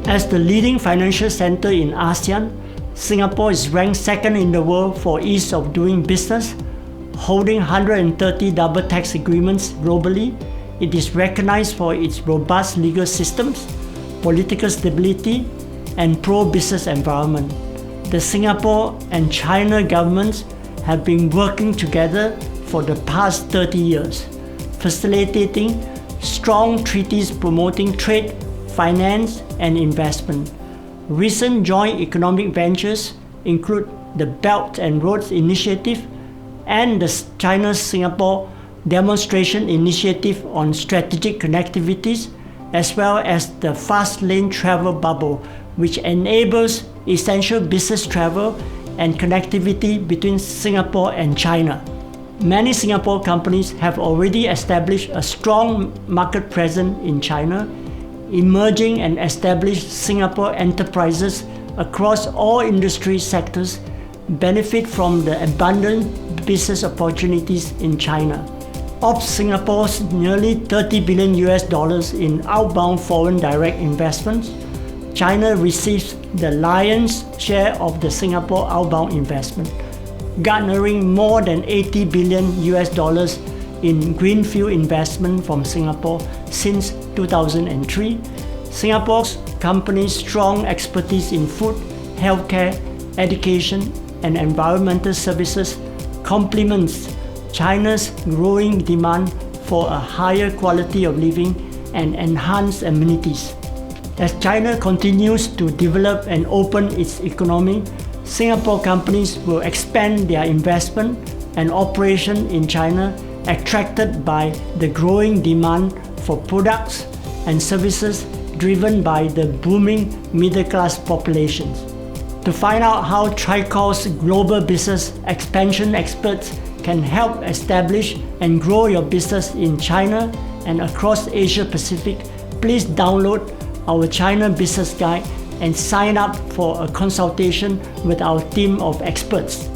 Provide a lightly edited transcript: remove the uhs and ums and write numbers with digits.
As the leading financial center in ASEAN, Singapore is ranked second in the world for ease of doing business, holding 130 double tax agreements globally. It is recognized for its robust legal systems, political stability, and pro-business environment. The Singapore and China governments have been working together for the past 30 years, facilitating strong treaties promoting trade, finance, and investment. Recent joint economic ventures include the Belt and Roads Initiative and the China-Singapore Demonstration Initiative on Strategic Connectivities, as well as the Fast Lane Travel Bubble, which enables essential business travel and connectivity between Singapore and China. Many Singapore companies have already established a strong market presence in China. Emerging and established Singapore enterprises across all industry sectors benefit from the abundant business opportunities in China. Of Singapore's nearly $30 billion in outbound foreign direct investments, China receives the lion's share of the Singapore outbound investment, garnering more than $80 billion in greenfield investment from Singapore since 2003. Singapore's companies' strong expertise in food, healthcare, education, and environmental services complements China's growing demand for a higher quality of living and enhanced amenities. As China continues to develop and open its economy, Singapore companies will expand their investment and operation in China, attracted by the growing demand for products and services driven by the booming middle-class populations. To find out how Tricor's global business expansion experts can help establish and grow your business in China and across Asia Pacific, please download our China Business Guide and sign up for a consultation with our team of experts.